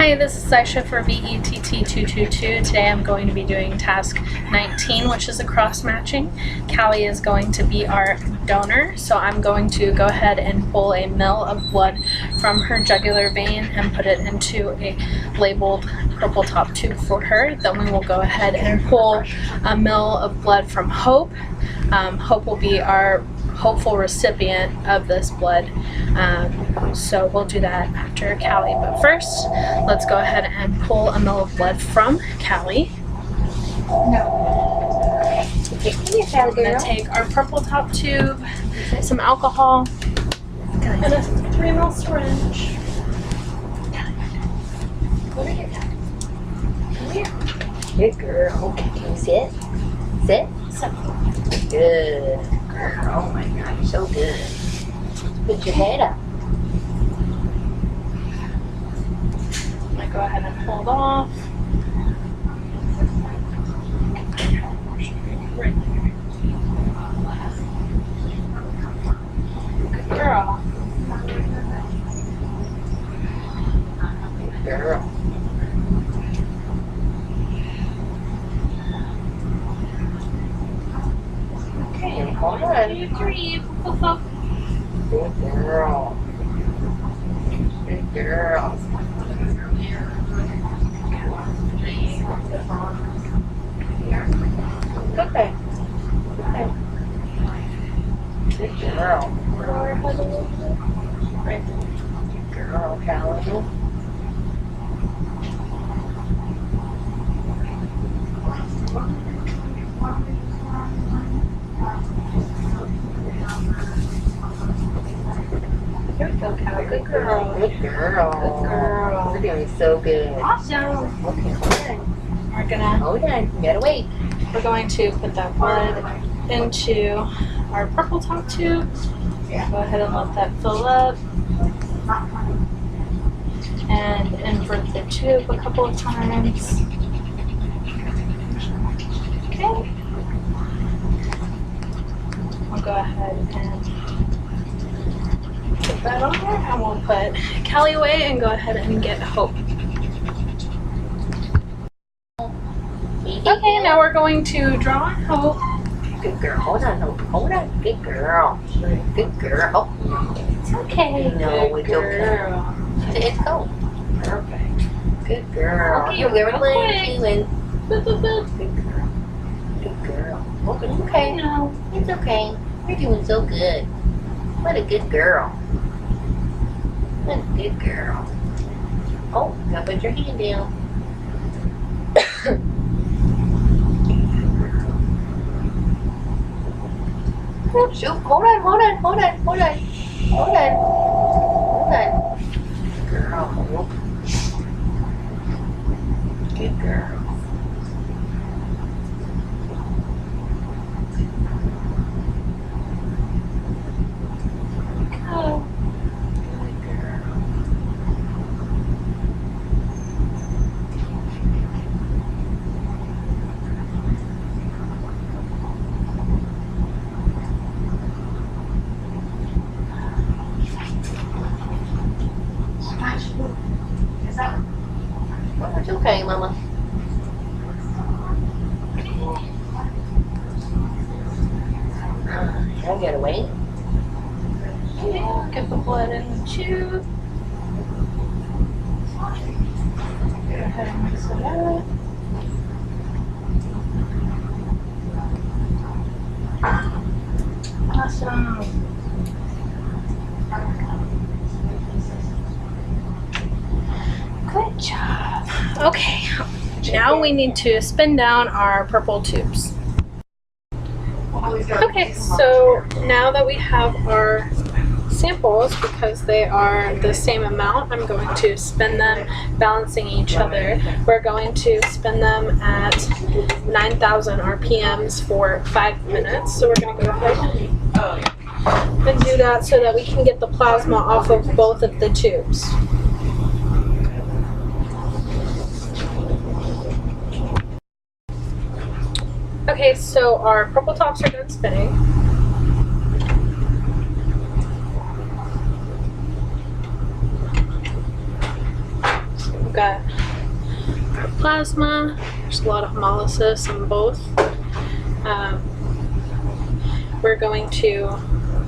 Hi, this is Aisha for VETT222. Today I'm going to be doing task 19, which is a cross matching. Callie is going to be our donor, so I'm going to go ahead and pull a ml of blood from her jugular vein and put it into a labeled purple top tube for her. Then we will go ahead and pull a ml of blood from Hope. Hope will be our hopeful recipient of this blood. So we'll do that after Callie. But first, let's go ahead and pull a ml of blood from Callie. We're going to take our purple top tube, some alcohol, and a 3 ml syringe. Come here. Good girl. Can you sit? Sit? Good girl. Oh my God, you're so good. Put your head up. I'm going to go ahead and hold off. Right there. Good girl. Good girl. Okay, hold on. 2, 3. Good girl. Good girl. Okay. Okay. Good girl. Right. Good girl, Callie. Here we go, Callie. Good girl. Good girl. Good girl. You're doing so good. Awesome. Okay, hold on. Hold on. You gotta wait. We're going to put that blood into our purple top tube. Go ahead and let that fill up. And invert the tube a couple of times. Okay. We'll go ahead and put that on there, and we'll put Callie away and go ahead and get Hope. Okay, now we're going to draw on Hope. Good girl. Hold on, Hope. Hold on. Good girl. Good girl. It's okay. No, Good it's okay. girl. It's go. Perfect. Good girl. Okay, You're very real good. quick. Boop, boop, boop. Good girl. Good girl. Oh, it's okay. No. It's okay. You're doing so good. What a good girl. What a good girl. Oh, now put your hand down. Shoot, hold on. Hold on. Hold on. Hold on. Girl. Good girl. Oh. Good girl. Well, it's okay, Mama. I'll get away. Okay, get the blood in the tube. Go ahead and mix it up. Awesome. Good job. Okay, now we need to spin down our purple tubes. Okay, so now that we have our samples, because they are the same amount, I'm going to spin them balancing each other. We're going to spin them at 9,000 RPMs for 5 minutes. So we're going to go ahead and do that so that we can get the plasma off of both of the tubes. Okay, so our purple tops are done spinning. got our plasma. There's a lot of hemolysis in both. We're going to,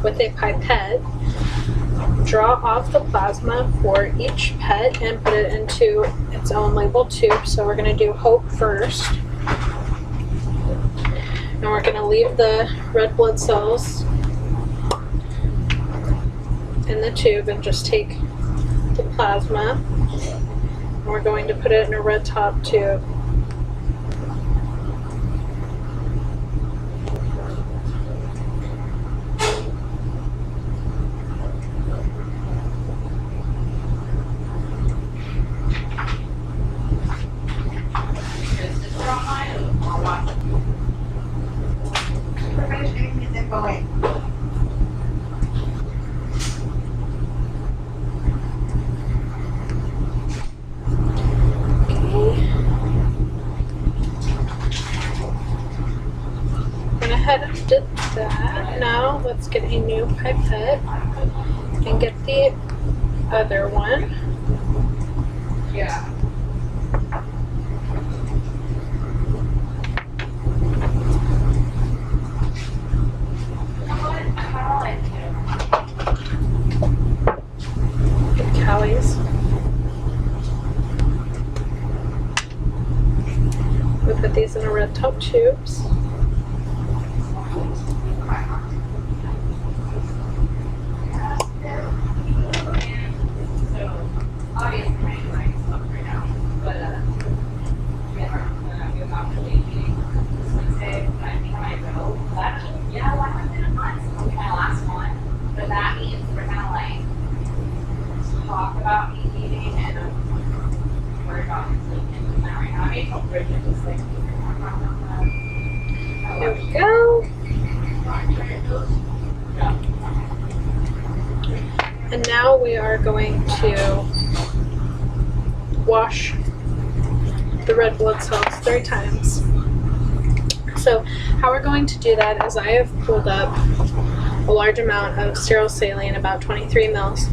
with a pipette, draw off the plasma for each pet and put it into its own labeled tube. So we're going to do Hope first. And we're going to leave the red blood cells in the tube and just take the plasma. And we're going to put it in a red top tube. Went ahead and did that. Now let's get a new pipette and get the other one. Yeah. Get Callie's. We put these in a red top tubes. There we go. And now we are going to wash the red blood cells 3 times. So how we're going to do that is I have pulled up a large amount of sterile saline, about 23 mils,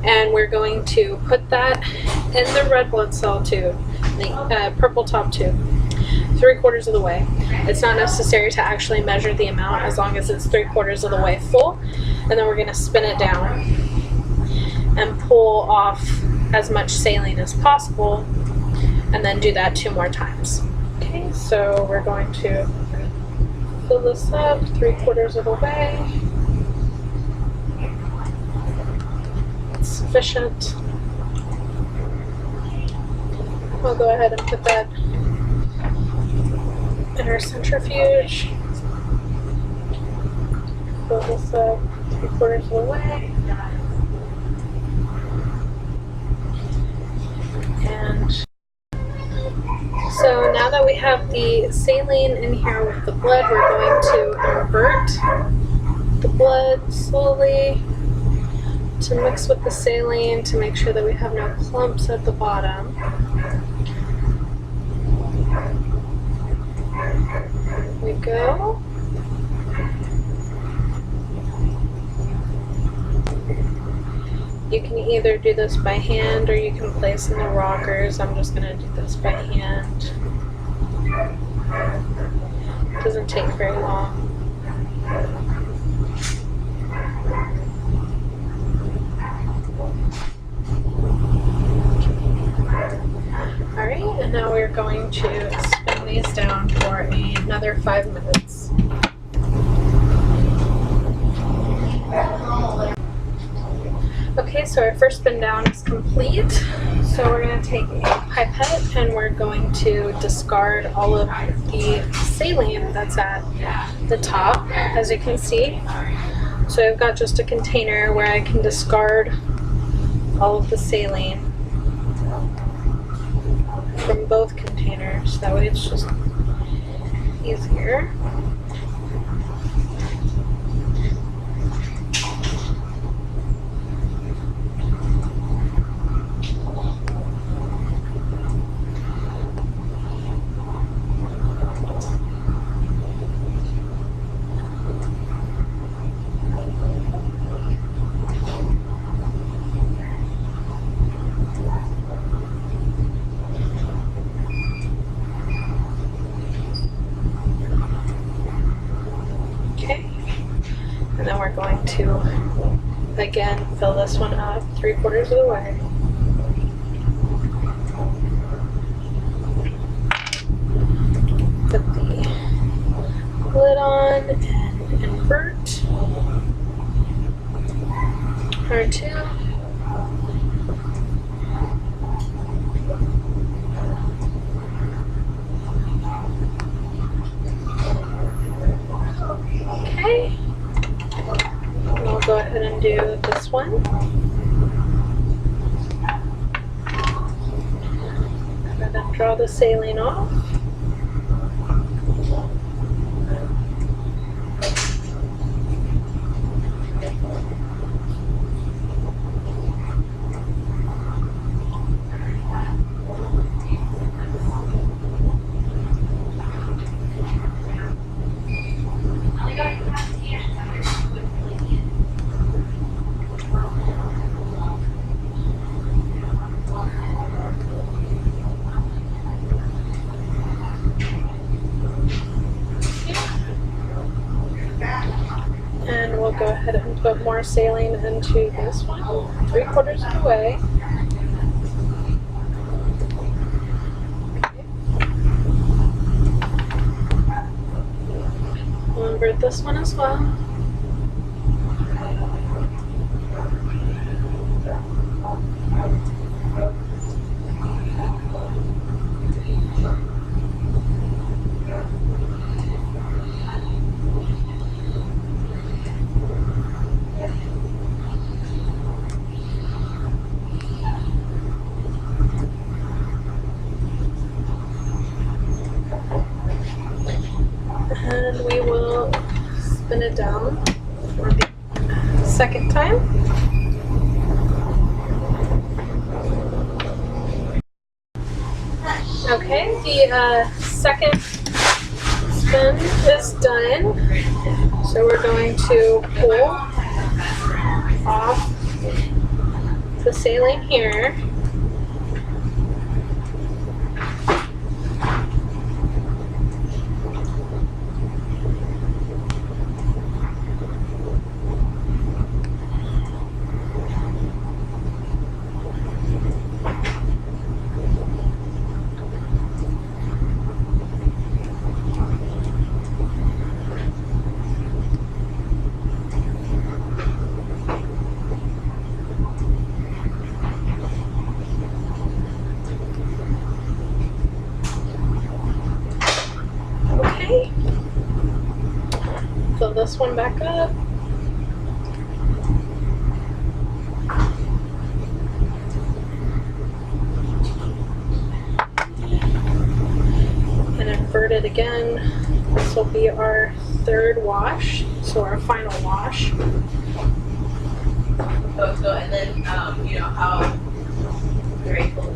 and we're going to put that in the red blood cell tube, the purple top tube, 3/4 of the way. It's not necessary to actually measure the amount as long as it's 3/4 of the way full. And then we're going to spin it down and pull off as much saline as possible, and then do that 2 more times. Okay, so we're going to fill this up 3/4 of the way. It's sufficient. We'll go ahead and put that in our centrifuge. Fill this up 3/4 of the way. And so now that we have the saline in here with the blood, we're going to invert the blood slowly to mix with the saline to make sure that we have no clumps at the bottom. There we go. You can either do this by hand or you can place in the rockers. I'm just going to do this by hand. It doesn't take very long. Alright, and now we're going to spin these down for another 5 minutes. Okay, so our first spin down is complete. So we're going to take a pipette and we're going to discard all of the saline that's at the top, as you can see. So I've got just a container where I can discard all of the saline from both containers. That way it's just easier. again, fill this one up 3/4 of the way. Put the lid on and invert our two. Okay, we'll go ahead and do this one. Go ahead and draw the saline off. And we'll go ahead and put more saline into this one, 3/4 of the way. We'll invert this one as well. And we will spin it down for the second time. Okay, the second spin is done. So we're going to pull off the saline here. Okay, fill this one back up. And invert it again. This will be our third wash, so our final wash. So and then, you know, how grateful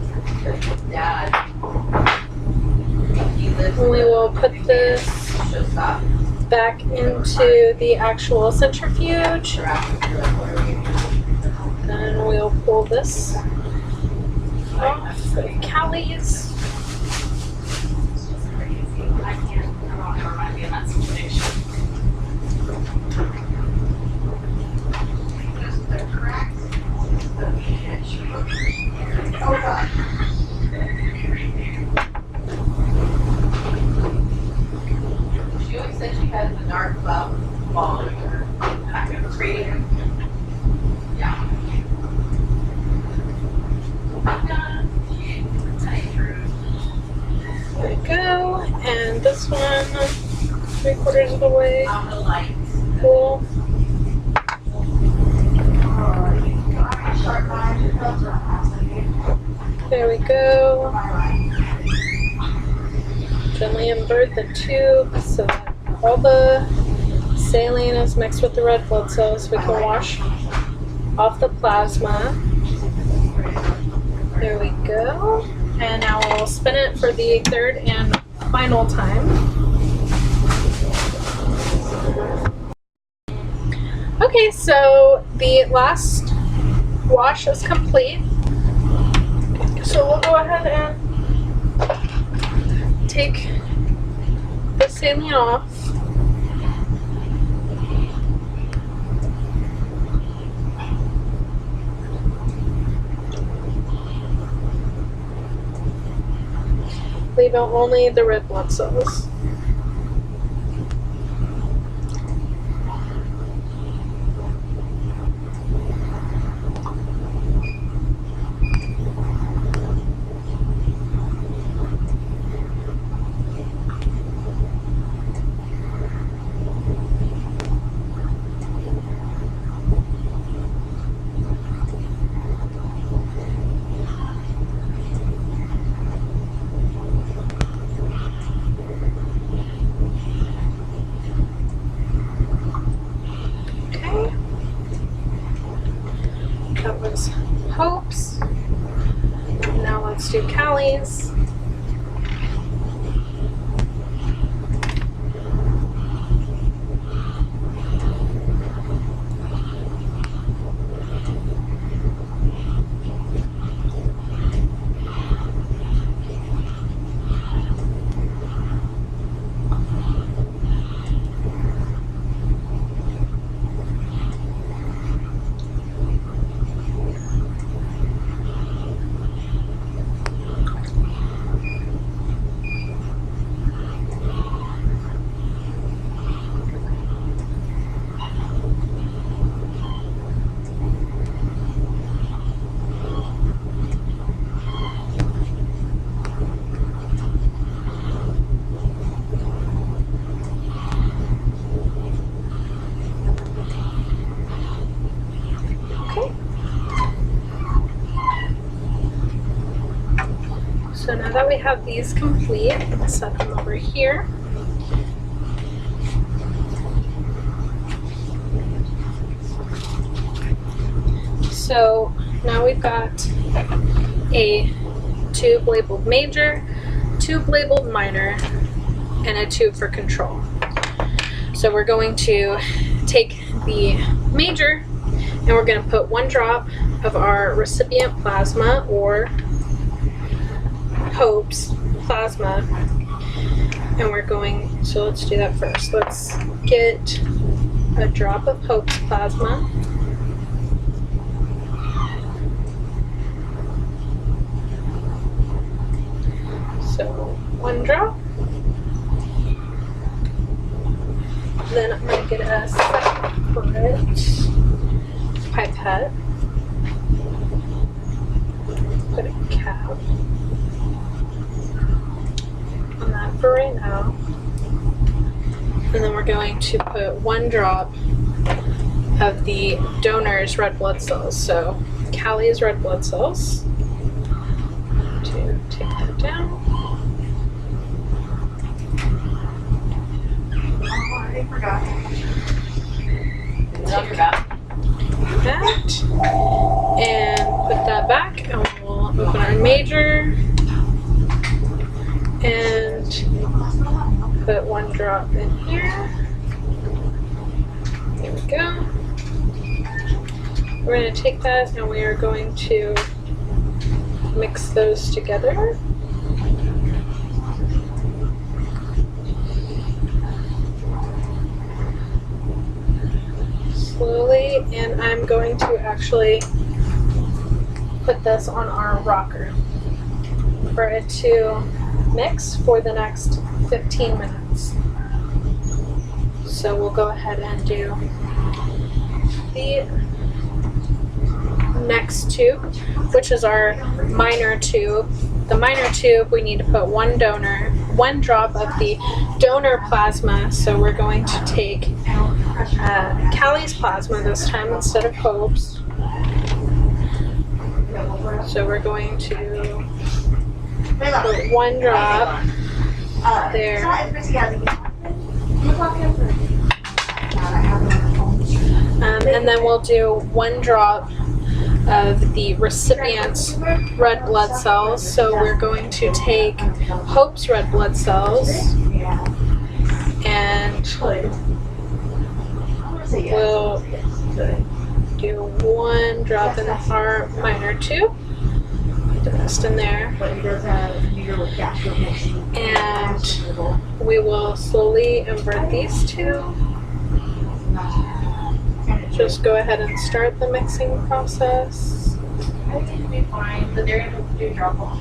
Dad. We will put this back into the actual centrifuge. And we'll pull this off of Callie's. She always said she had the dark cloud following her. Reading. Yeah. There we go. And this one, 3/4 of the way. Cool. There we go. Gently invert the tube so that all the saline is mixed with the red blood cells. We can wash off the plasma. There we go. And now we'll spin it for the third and final time. Okay, so the last wash is complete. So we'll go ahead and take the saline off. leave out only the red blood cells. That was Hope's. Now let's do Callie's. So now that we have these complete, let's set them over here. So now we've got a tube labeled major, tube labeled minor, and a tube for control. So we're going to take the major and we're going to put 1 drop of our recipient plasma or Hope's plasma, and we're going, so let's do that first. Let's get a drop of Hope's plasma. So 1 drop. Then I'm going to get a separate pipette. Put a cap on that for right now. And then we're going to put 1 drop of the donor's red blood cells. So Callie's red blood cells. To take that down. I forgot. That and put that back, and we'll open our major and put 1 drop in here. There we go. We're going to take that and we are going to mix those together. Slowly, and I'm going to actually put this on our rocker for it to mix for the next 15 minutes. So we'll go ahead and do the next tube, which is our minor tube. The minor tube, we need to put 1 drop of the donor plasma. So we're going to take Callie's plasma this time instead of Hope's. So we're going to put 1 drop there. And then we'll do 1 drop of the recipient's red blood cells. So we're going to take Hope's red blood cells and we'll do 1 drop in our minor tube. Put the rest in there. And we will slowly invert these 2. Just go ahead and start the mixing process. I think it'll be fine, but they're going to do drop off.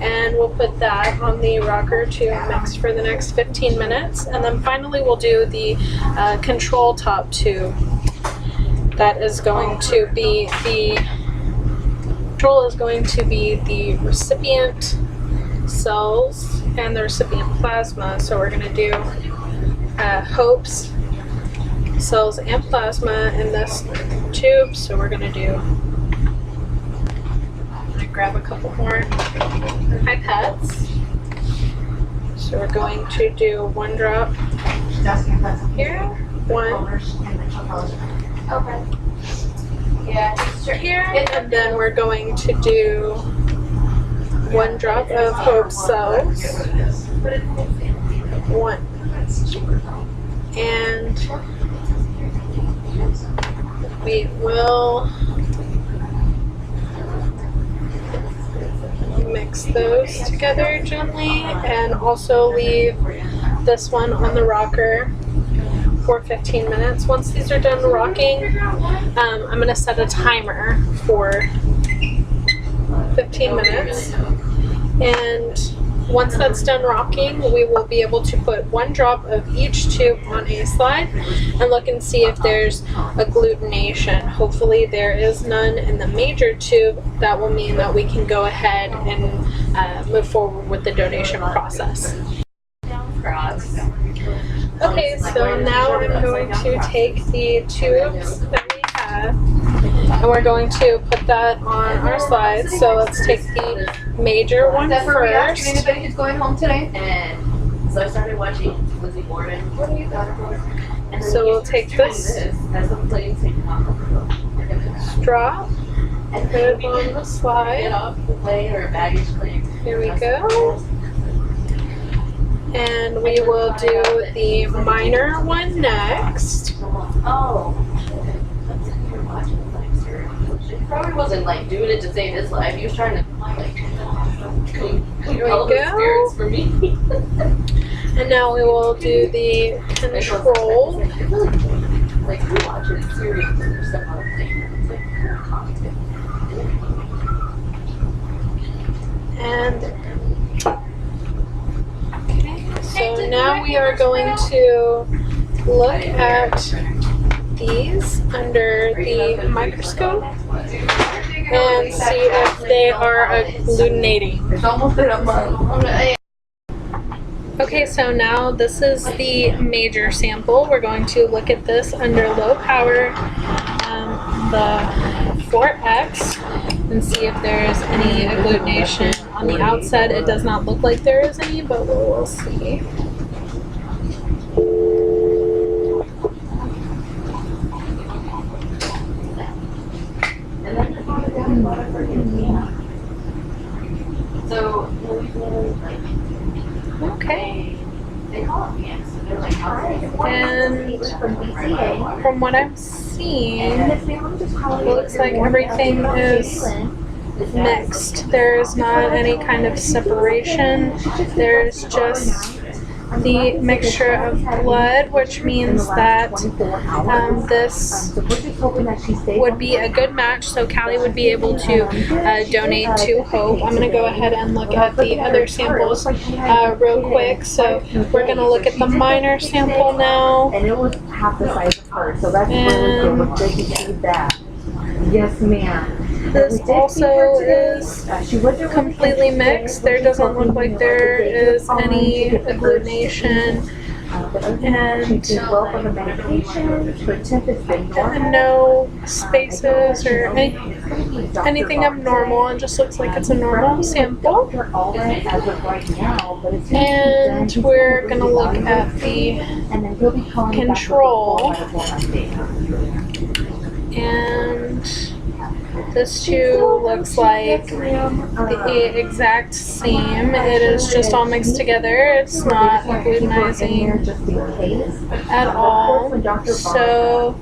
And we'll put that on the rocker to mix for the next 15 minutes. And then finally we'll do the control top tube. That is going to be the recipient cells and the recipient plasma. So we're going to do Hope's cells and plasma in this tube. So we're going to do, grab a couple more pipettes. So we're going to do 1 drop here, 1 Okay. Yeah, here, and then we're going to do 1 drop of Hope cells, 1, and we will mix those together gently and also leave this one on the rocker for 15 minutes. Once these are done rocking, I'm going to set a timer for 15 minutes, and once that's done rocking, we will be able to put 1 drop of each tube on a slide and look and see if there's agglutination. Hopefully there is none in the major tube. That will mean that we can go ahead and move forward with the donation process. Okay, so now I'm going to take the tubes that we have and we're going to put that on our slides. So let's take the major one first. Anybody who's going home today? And so I started watching Lizzie Borden. What are you talking? So we'll take this straw and put it on the slide. Get off the plane or baggage claim. Here we go. And we will do the minor one next. Oh. He probably wasn't like doing it to save his life. He was trying to like Here all we the spirits go. for me. And now we will do the control. Like we watch it in series and there's stuff on the plane. It's like content. And so now we are going to look at these under the microscope and see if they are agglutinating. It's almost been a month. Okay, so now this is the major sample. We're going to look at this under low power, the 4X, and see if there's any agglutination. On the outset, it does not look like there is any, but we'll see. Okay. And from what I'm seeing, it looks like everything is mixed. There's not any kind of separation. There's just the mixture of blood, which means that this would be a good match, so Callie would be able to donate to Hope. I'm going to go ahead and look at the other samples real quick. So we're going to look at the minor sample now. And it was half the size of her, so that's really good. We're good to see that. Yes, ma'am. This also is completely mixed. There doesn't look like there is any agglutination, and no spaces or anything abnormal. It just looks like it's a normal sample. And we're going to look at the control. And this too looks like the exact same. It is just all mixed together. It's not agglutinizing at all. So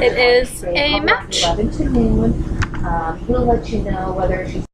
it is a match. He'll let you know whether she's